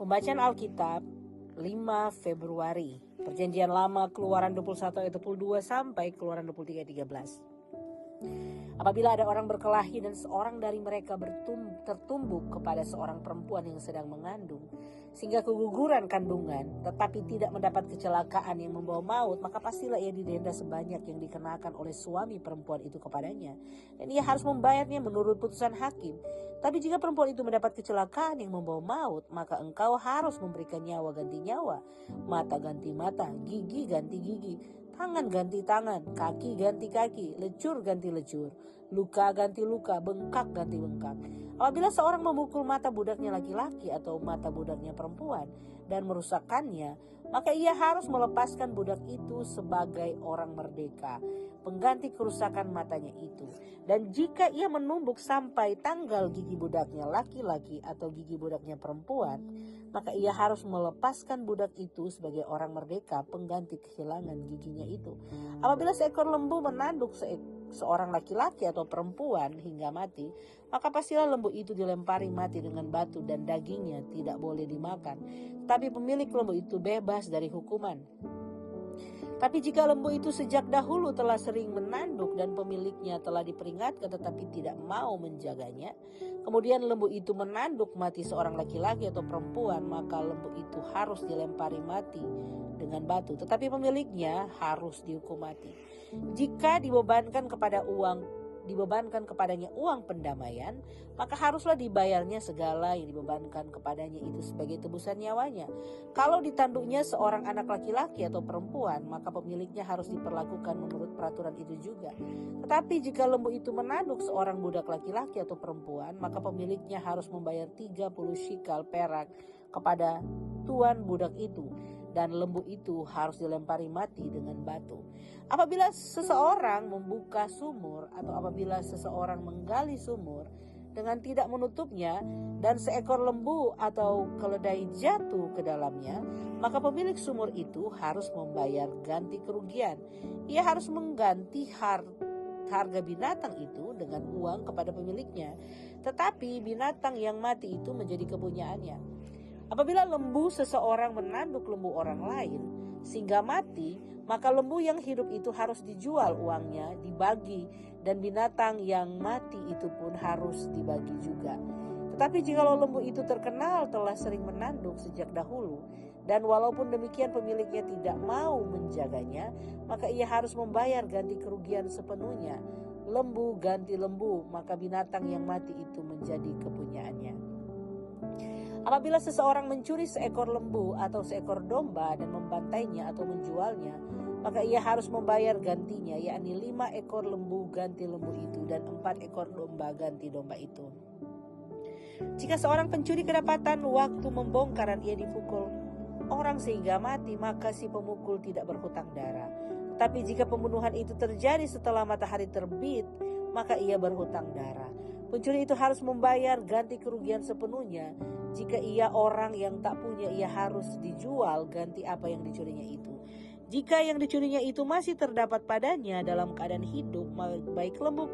Pembacaan Alkitab 5 Februari. Perjanjian Lama Keluaran 21 ayat 22 sampai Keluaran 23 ayat 13. Apabila ada orang berkelahi dan seorang dari mereka tertumbuk kepada seorang perempuan yang sedang mengandung, sehingga keguguran kandungan, tetapi tidak mendapat kecelakaan yang membawa maut, maka pastilah ia didenda sebanyak yang dikenakan oleh suami perempuan itu kepadanya, dan ia harus membayarnya menurut putusan hakim. Tapi jika perempuan itu mendapat kecelakaan yang membawa maut, maka engkau harus memberikan nyawa ganti nyawa, mata ganti mata, gigi ganti gigi, tangan ganti tangan, kaki ganti kaki, lecur ganti lecur, luka ganti luka, bengkak ganti bengkak. Apabila seorang memukul mata budaknya laki-laki atau mata budaknya perempuan dan merusakkannya, maka ia harus melepaskan budak itu sebagai orang merdeka, pengganti kerusakan matanya itu. Dan jika ia menumbuk sampai tanggal gigi budaknya laki-laki atau gigi budaknya perempuan, maka ia harus melepaskan budak itu sebagai orang merdeka, pengganti kehilangan giginya itu. Apabila seekor lembu menanduk seorang laki-laki atau perempuan hingga mati, maka pastilah lembu itu dilempari mati dengan batu dan dagingnya tidak boleh dimakan. Tapi pemilik lembu itu bebas dari hukuman. Tapi jika lembu itu sejak dahulu telah sering menanduk dan pemiliknya telah diperingatkan tetapi tidak mau menjaganya, kemudian lembu itu menanduk mati seorang laki-laki atau perempuan, maka lembu itu harus dilempari mati dengan batu, tetapi pemiliknya harus dihukum mati. Jika dibebankan kepadanya uang pendamaian, maka haruslah dibayarnya segala yang dibebankan kepadanya itu sebagai tebusan nyawanya. Kalau ditanduknya seorang anak laki-laki atau perempuan, maka pemiliknya harus diperlakukan menurut peraturan itu juga. Tetapi jika lembu itu menanduk seorang budak laki-laki atau perempuan, maka pemiliknya harus membayar 30 shikal perak kepada tuan budak itu, dan lembu itu harus dilempari mati dengan batu. Apabila seseorang membuka sumur atau apabila seseorang menggali sumur dengan tidak menutupnya dan seekor lembu atau keledai jatuh ke dalamnya, maka pemilik sumur itu harus membayar ganti kerugian. Ia harus mengganti harga binatang itu dengan uang kepada pemiliknya, tetapi binatang yang mati itu menjadi kepunyaannya. Apabila lembu seseorang menanduk lembu orang lain sehingga mati, maka lembu yang hidup itu harus dijual, uangnya dibagi, dan binatang yang mati itu pun harus dibagi juga. Tetapi jikalau lembu itu terkenal telah sering menanduk sejak dahulu, dan walaupun demikian pemiliknya tidak mau menjaganya, maka ia harus membayar ganti kerugian sepenuhnya. Lembu ganti lembu, maka binatang yang mati itu menjadi kepunyaannya. Apabila seseorang mencuri seekor lembu atau seekor domba dan membantainya atau menjualnya, maka ia harus membayar gantinya, yakni 5 ekor lembu ganti lembu itu dan 4 ekor domba ganti domba itu. Jika seorang pencuri kedapatan waktu membongkaran ia dipukul orang sehingga mati, maka si pemukul tidak berhutang darah. Tapi jika pembunuhan itu terjadi setelah matahari terbit, maka ia berhutang darah. Pencuri itu harus membayar ganti kerugian sepenuhnya. Jika ia orang yang tak punya, ia harus dijual ganti apa yang dicurinya itu. Jika yang dicurinya itu masih terdapat padanya dalam keadaan hidup, baik lembu,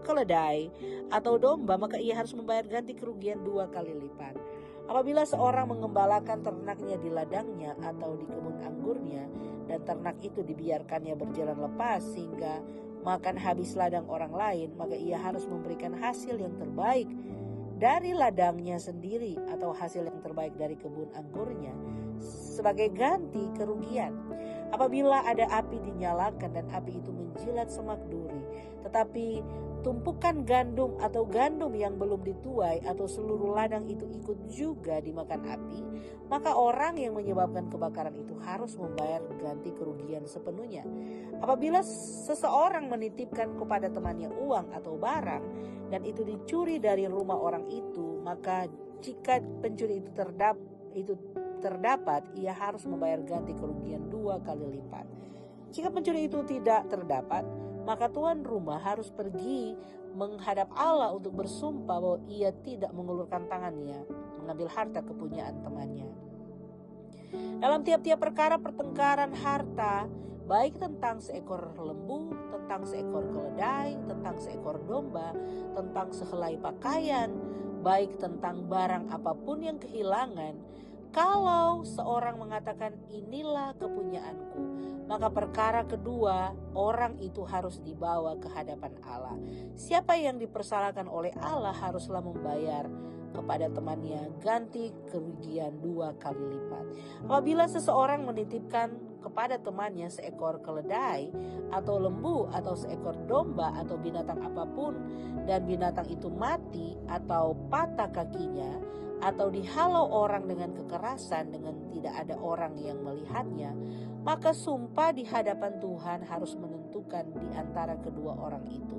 keledai, atau domba, maka ia harus membayar ganti kerugian 2 kali lipat. Apabila seorang mengembalakan ternaknya di ladangnya atau di kebun anggurnya, dan ternak itu dibiarkannya berjalan lepas sehingga makan habis ladang orang lain, maka ia harus memberikan hasil yang terbaik dari ladangnya sendiri atau hasil yang terbaik dari kebun anggurnya sebagai ganti kerugian. Apabila ada api dinyalakan dan api itu menjilat semak duri, tetapi tumpukan gandum atau gandum yang belum dituai atau seluruh ladang itu ikut juga dimakan api, maka orang yang menyebabkan kebakaran itu harus membayar ganti kerugian sepenuhnya. Apabila seseorang menitipkan kepada temannya uang atau barang dan itu dicuri dari rumah orang itu, maka jika pencuri itu terdapat, ia harus membayar ganti kerugian 2 kali lipat. Jika pencuri itu tidak terdapat, maka tuan rumah harus pergi menghadap Allah untuk bersumpah bahwa ia tidak mengulurkan tangannya mengambil harta kepunyaan temannya. Dalam tiap-tiap perkara pertengkaran harta, baik tentang seekor lembu, tentang seekor keledai, tentang seekor domba, tentang sehelai pakaian, baik tentang barang apapun yang kehilangan, kalau seorang mengatakan inilah kepunyaanku, maka perkara kedua orang itu harus dibawa ke hadapan Allah. Siapa yang dipersalahkan oleh Allah haruslah membayar kepada temannya ganti kerugian 2 kali lipat. Apabila seseorang menitipkan kepada temannya seekor keledai atau lembu atau seekor domba atau binatang apapun, dan binatang itu mati atau patah kakinya atau dihalau orang dengan kekerasan dengan tidak ada orang yang melihatnya, maka sumpah di hadapan Tuhan harus menentukan di antara kedua orang itu.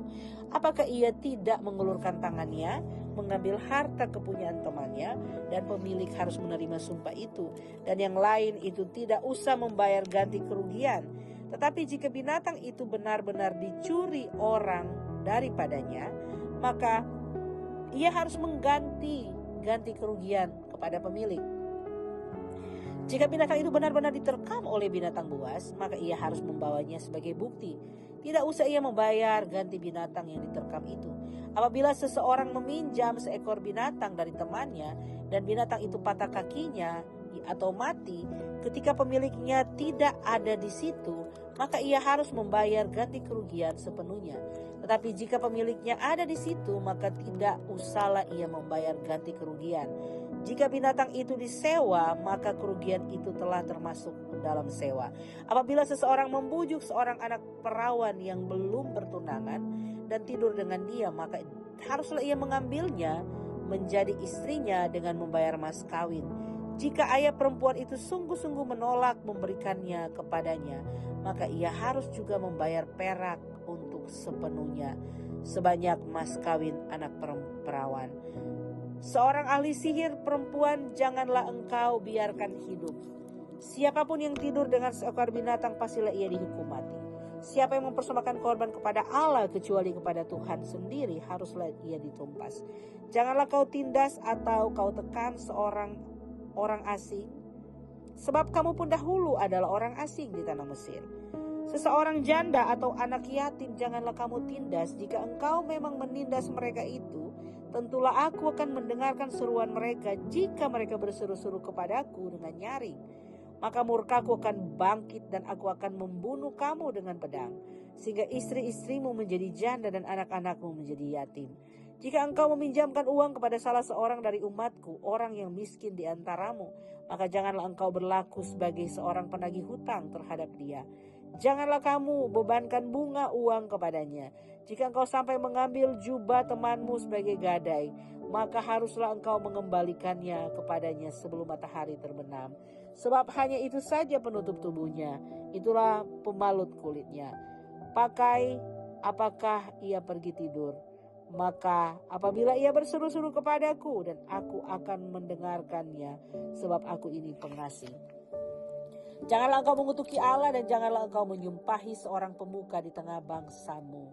Apakah ia tidak mengulurkan tangannya mengambil harta kepunyaan temannya, dan pemilik harus menerima sumpah itu, dan yang lain itu tidak usah membayar ganti kerugian. Tetapi jika binatang itu benar-benar dicuri orang daripadanya, maka ia harus ganti kerugian kepada pemilik. Jika binatang itu benar-benar diterkam oleh binatang buas, maka ia harus membawanya sebagai bukti. Tidak usah ia membayar ganti binatang yang diterkam itu. Apabila seseorang meminjam seekor binatang dari temannya dan binatang itu patah kakinya atau mati, ketika pemiliknya tidak ada di situ, maka ia harus membayar ganti kerugian sepenuhnya. Tetapi jika pemiliknya ada di situ, maka tidak usahlah ia membayar ganti kerugian. Jika binatang itu disewa, maka kerugian itu telah termasuk dalam sewa. Apabila seseorang membujuk seorang anak perawan yang belum bertunangan dan tidur dengan dia, maka haruslah ia mengambilnya menjadi istrinya dengan membayar mas kawin. Jika ayah perempuan itu sungguh-sungguh menolak memberikannya kepadanya, maka ia harus juga membayar perak untuk sepenuhnya, sebanyak mas kawin anak perawan. Seorang ahli sihir perempuan janganlah engkau biarkan hidup. Siapapun yang tidur dengan seekor binatang pastilah ia dihukum mati. Siapa yang mempersembahkan korban kepada Allah kecuali kepada Tuhan sendiri, haruslah ia ditumpas. Janganlah kau tindas atau kau tekan seorang orang asing, sebab kamu pun dahulu adalah orang asing di tanah Mesir. Seseorang janda atau anak yatim janganlah kamu tindas. Jika engkau memang menindas mereka itu, tentulah aku akan mendengarkan seruan mereka. Jika mereka berseru-seru kepadaku dengan nyaring, maka murkaku akan bangkit dan aku akan membunuh kamu dengan pedang, sehingga istri-istrimu menjadi janda dan anak-anakmu menjadi yatim. Jika engkau meminjamkan uang kepada salah seorang dari umatku, orang yang miskin di antaramu, maka janganlah engkau berlaku sebagai seorang penagih hutang terhadap dia. Janganlah kamu bebankan bunga uang kepadanya. Jika engkau sampai mengambil jubah temanmu sebagai gadai, maka haruslah engkau mengembalikannya kepadanya sebelum matahari terbenam. Sebab hanya itu saja penutup tubuhnya, itulah pembalut kulitnya. Pakai apakah ia pergi tidur? Maka apabila ia berseru-seru kepadaku, dan aku akan mendengarkannya, sebab aku ini pengasih. Janganlah engkau mengutuki Allah, dan janganlah engkau menyumpahi seorang pemuka di tengah bangsamu.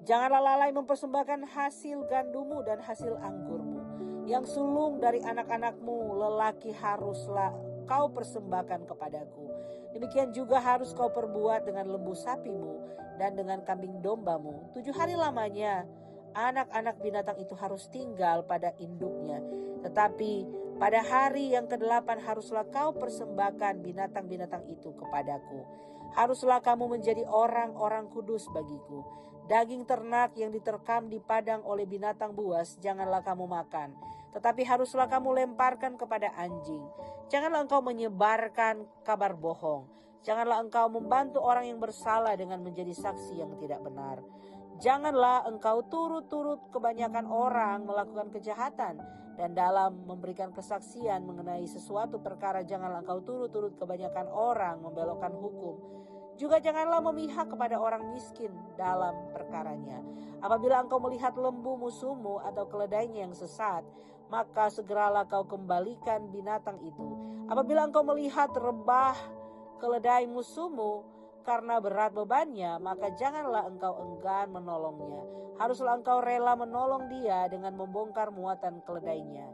Janganlah lalai mempersembahkan hasil gandumu dan hasil anggurmu. Yang sulung dari anak-anakmu lelaki haruslah kau persembahkan kepadaku. Demikian juga harus kau perbuat dengan lembu sapimu dan dengan kambing dombamu. 7 hari lamanya anak-anak binatang itu harus tinggal pada induknya. Tetapi pada hari yang ke-8 haruslah kau persembahkan binatang-binatang itu kepadaku. Haruslah kamu menjadi orang-orang kudus bagiku. Daging ternak yang diterkam di padang oleh binatang buas janganlah kamu makan, tetapi haruslah kamu lemparkan kepada anjing. Janganlah engkau menyebarkan kabar bohong. Janganlah engkau membantu orang yang bersalah dengan menjadi saksi yang tidak benar. Janganlah engkau turut-turut kebanyakan orang melakukan kejahatan, dan dalam memberikan kesaksian mengenai sesuatu perkara janganlah engkau turut-turut kebanyakan orang membelokkan hukum. Juga janganlah memihak kepada orang miskin dalam perkaranya. Apabila engkau melihat lembu musuhmu atau keledainya yang sesat, maka segeralah kau kembalikan binatang itu. Apabila engkau melihat rebah keledai musuhmu karena berat bebannya, maka janganlah engkau enggan menolongnya. Haruslah engkau rela menolong dia dengan membongkar muatan keledainya.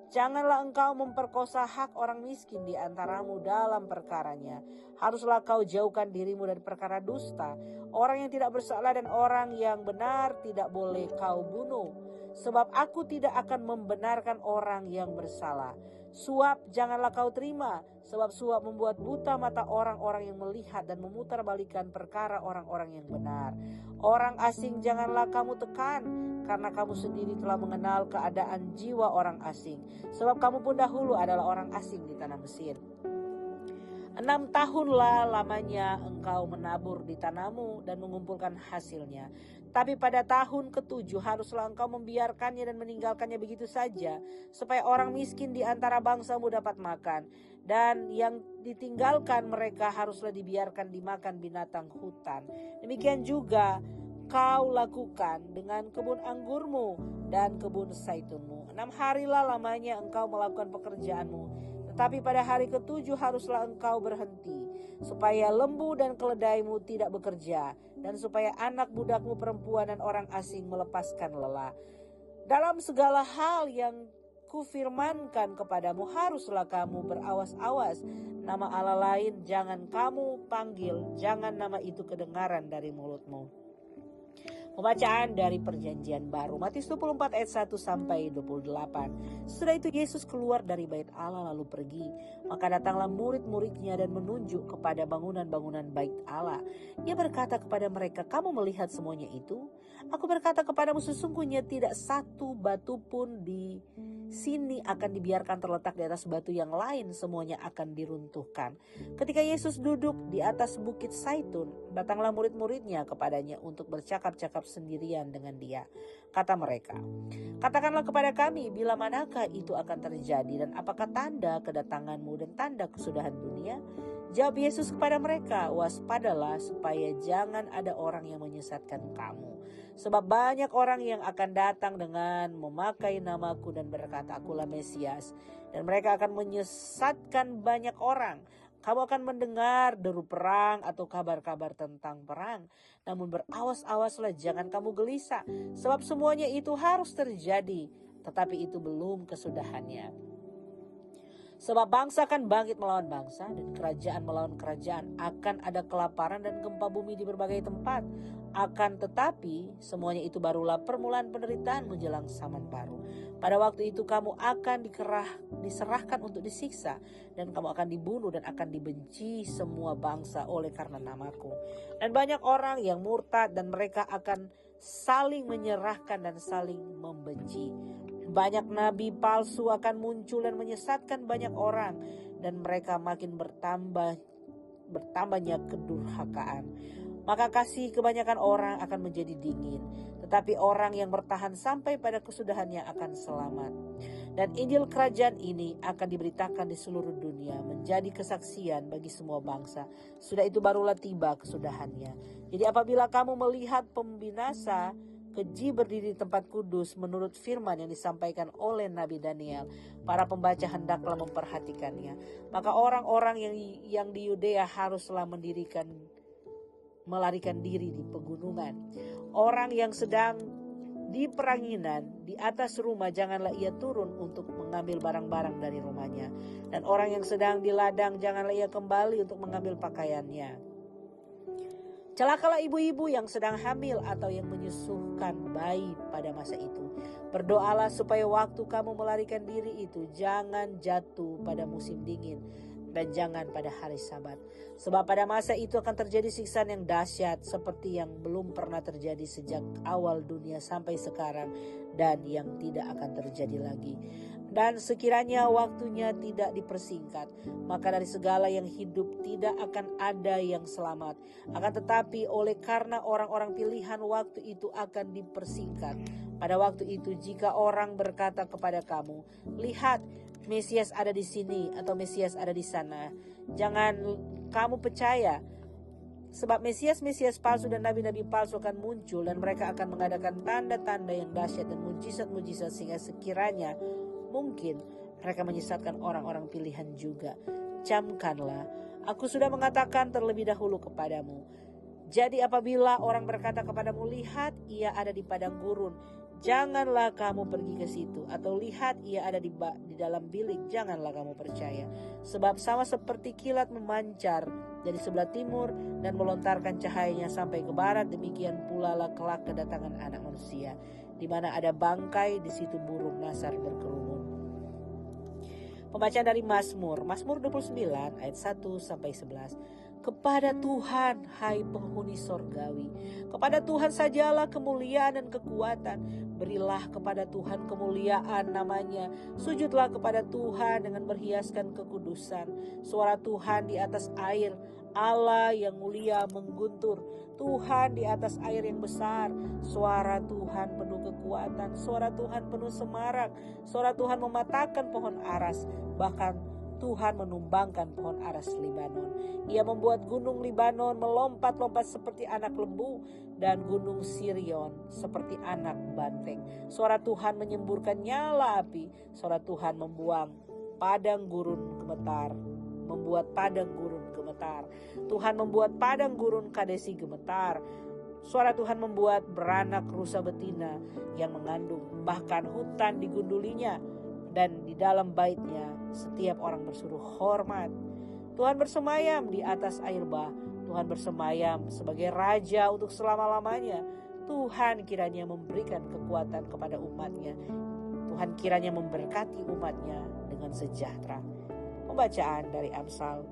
Janganlah engkau memperkosa hak orang miskin di antaramu dalam perkaranya. Haruslah kau jauhkan dirimu dari perkara dusta. Orang yang tidak bersalah dan orang yang benar tidak boleh kau bunuh. sebab aku tidak akan membenarkan orang yang bersalah. Suap janganlah kau terima, sebab suap membuat buta mata orang-orang yang melihat dan memutarbalikkan perkara orang-orang yang benar. Orang asing janganlah kamu tekan, karena kamu sendiri telah mengenal keadaan jiwa orang asing, sebab kamu pun dahulu adalah orang asing di tanah Mesir. 6 tahunlah lamanya engkau menabur di tanahmu dan mengumpulkan hasilnya. Tapi pada tahun ke-7 haruslah engkau membiarkannya dan meninggalkannya begitu saja, supaya orang miskin di antara bangsamu dapat makan. Dan yang ditinggalkan mereka haruslah dibiarkan dimakan binatang hutan. Demikian juga kau lakukan dengan kebun anggurmu dan kebun zaitunmu. 6 harilah lamanya engkau melakukan pekerjaanmu. Tetapi pada hari ke-7 haruslah engkau berhenti, supaya lembu dan keledaimu tidak bekerja, dan supaya anak budakmu perempuan dan orang asing melepaskan lelah. Dalam segala hal yang kufirmankan kepadamu haruslah kamu berawas-awas. Nama Allah lain jangan kamu panggil, jangan nama itu kedengaran dari mulutmu. Pembacaan dari Perjanjian Baru, Matius 24 ayat 1 sampai 28. Setelah itu Yesus keluar dari bait Allah lalu pergi. Maka datanglah murid-muridnya dan menunjuk kepada bangunan-bangunan bait Allah. Ia berkata kepada mereka, kamu melihat semuanya itu? Aku berkata kepadamu, sesungguhnya tidak satu batu pun di sini akan dibiarkan terletak di atas batu yang lain, semuanya akan diruntuhkan. Ketika Yesus duduk di atas bukit Zaitun, datanglah murid-muridnya kepadanya untuk bercakap-cakap sendirian dengan dia. Kata mereka, katakanlah kepada kami, bila manakah itu akan terjadi dan apakah tanda kedatanganmu dan tanda kesudahan dunia? Jawab Yesus kepada mereka, waspadalah supaya jangan ada orang yang menyesatkan kamu. Sebab banyak orang yang akan datang dengan memakai namaku dan berkata, akulah Mesias. Dan mereka akan menyesatkan banyak orang. Kamu akan mendengar deru perang atau kabar-kabar tentang perang. Namun berawas-awaslah, jangan kamu gelisah. Sebab semuanya itu harus terjadi, tetapi itu belum kesudahannya. Sebab bangsa akan bangkit melawan bangsa dan kerajaan melawan kerajaan. Akan ada kelaparan dan gempa bumi di berbagai tempat. Akan tetapi semuanya itu barulah permulaan penderitaan menjelang zaman baru. Pada waktu itu kamu akan diserahkan untuk disiksa, dan kamu akan dibunuh dan akan dibenci semua bangsa oleh karena namaku. Dan banyak orang yang murtad dan mereka akan saling menyerahkan dan saling membenci. Banyak nabi palsu akan muncul dan menyesatkan banyak orang, dan mereka makin bertambahnya kedurhakaan. Maka kasih kebanyakan orang akan menjadi dingin, tetapi orang yang bertahan sampai pada kesudahannya akan selamat. Dan Injil kerajaan ini akan diberitakan di seluruh dunia menjadi kesaksian bagi semua bangsa. Sudah itu barulah tiba kesudahannya. Jadi apabila kamu melihat pembinasa keji berdiri di tempat kudus menurut firman yang disampaikan oleh Nabi Daniel, para pembaca hendaklah memperhatikannya. Maka orang-orang yang di Yudea haruslah melarikan diri di pegunungan. Orang yang sedang di peranginan di atas rumah janganlah ia turun untuk mengambil barang-barang dari rumahnya. Dan orang yang sedang di ladang janganlah ia kembali untuk mengambil pakaiannya. Celakalah ibu-ibu yang sedang hamil atau yang menyusukan bayi pada masa itu. Berdoalah supaya waktu kamu melarikan diri itu jangan jatuh pada musim dingin dan jangan pada hari Sabat. Sebab pada masa itu akan terjadi siksaan yang dahsyat seperti yang belum pernah terjadi sejak awal dunia sampai sekarang, dan yang tidak akan terjadi lagi. Dan sekiranya waktunya tidak dipersingkat, maka dari segala yang hidup tidak akan ada yang selamat. Akan tetapi oleh karena orang-orang pilihan waktu itu akan dipersingkat. Pada waktu itu jika orang berkata kepada kamu, lihat Mesias ada di sini atau Mesias ada di sana, jangan kamu percaya. Sebab Mesias-Mesias palsu dan nabi-nabi palsu akan muncul, dan mereka akan mengadakan tanda-tanda yang dahsyat dan mujizat-mujizat sehingga sekiranya mungkin mereka menyesatkan orang-orang pilihan juga. Camkanlah, aku sudah mengatakan terlebih dahulu kepadamu. Jadi apabila orang berkata kepadamu, lihat ia ada di padang gurun, janganlah kamu pergi ke situ. Atau lihat ia ada di dalam bilik, janganlah kamu percaya. Sebab sama seperti kilat memancar dari sebelah timur dan melontarkan cahayanya sampai ke barat, demikian pula lah kelak kedatangan Anak Manusia. Di mana ada bangkai, di situ burung nasar berkerumun. Pembacaan dari Mazmur 29 ayat 1 sampai 11. Kepada Tuhan, hai penghuni sorgawi, kepada Tuhan sajalah kemuliaan dan kekuatan. Berilah kepada Tuhan kemuliaan namanya. Sujudlah kepada Tuhan dengan berhiaskan kekudusan. Suara Tuhan di atas air, Allah yang mulia mengguntur. Tuhan di atas air yang besar. Suara Tuhan penuh kekuatan. Suara Tuhan penuh semarak. Suara Tuhan mematahkan pohon aras. Bahkan Tuhan menumbangkan pohon aras Libanon. Ia membuat gunung Libanon melompat-lompat seperti anak lembu dan gunung Sirion seperti anak banteng. Suara Tuhan menyemburkan nyala api. Suara Tuhan membuat padang gurun gemetar. Tuhan membuat padang gurun Kadesi gemetar. Suara Tuhan membuat beranak rusa betina yang mengandung. Bahkan hutan digundulinya. Dan di dalam baitnya setiap orang bersuruh hormat. Tuhan bersemayam di atas air bah. Tuhan bersemayam sebagai raja untuk selama-lamanya. Tuhan kiranya memberikan kekuatan kepada umatnya. Tuhan kiranya memberkati umatnya dengan sejahtera. Pembacaan dari Amsal.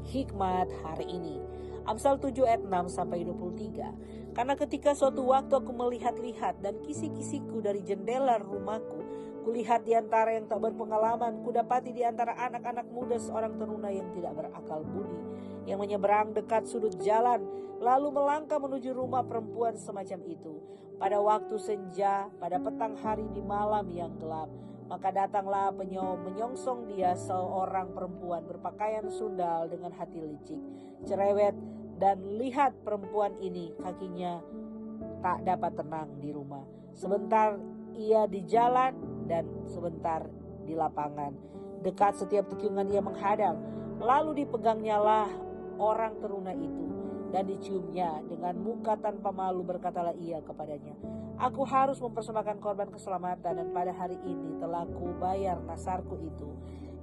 Hikmat hari ini. Amsal 7 ayat 6 sampai 23. Karena ketika suatu waktu aku melihat-lihat dan kisi-kisiku dari jendela rumahku, kulihat di antara yang tak berpengalaman, kudapati di antara anak-anak muda seorang teruna yang tidak berakal budi, yang menyeberang dekat sudut jalan, lalu melangkah menuju rumah perempuan semacam itu. Pada waktu senja, pada petang hari di malam yang gelap, maka datanglah menyongsong dia seorang perempuan berpakaian sundal dengan hati licik, cerewet, dan lihat perempuan ini kakinya tak dapat tenang di rumah. Sebentar ia di jalan dan sebentar di lapangan. Dekat setiap tikungan ia menghadang. Lalu dipegangnyalah orang teruna itu dan diciumnya. Dengan muka tanpa malu berkatalah ia kepadanya, aku harus mempersembahkan korban keselamatan dan pada hari ini telah ku bayar nasarku itu.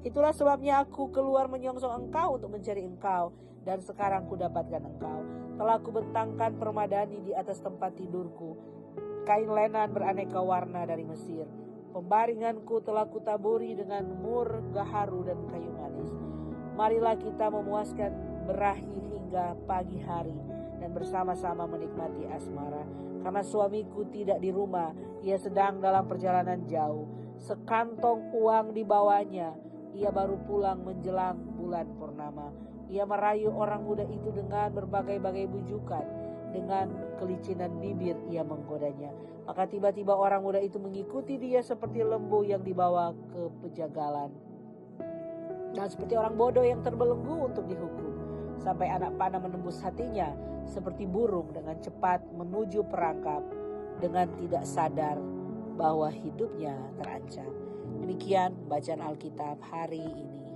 Itulah sebabnya aku keluar menyongsong engkau untuk mencari engkau, dan sekarang ku dapatkan engkau. Telah ku bentangkan permadani di atas tempat tidurku, kain lenan beraneka warna dari Mesir. Pembaringanku telah kutaburi dengan mur, gaharu, dan kayu manis. Marilah kita memuaskan berahi hingga pagi hari dan bersama-sama menikmati asmara. Karena suamiku tidak di rumah, ia sedang dalam perjalanan jauh. Sekantong uang dibawanya, ia baru pulang menjelang bulan purnama. Ia merayu orang muda itu dengan berbagai-bagai bujukan. Dengan kelicinan bibir ia menggodanya. Maka tiba-tiba orang muda itu mengikuti dia seperti lembu yang dibawa ke pejagalan, dan seperti orang bodoh yang terbelenggu untuk dihukum. Sampai anak panah menembus hatinya, seperti burung dengan cepat menuju perangkap, dengan tidak sadar bahwa hidupnya terancam. Demikian bacaan Alkitab hari ini.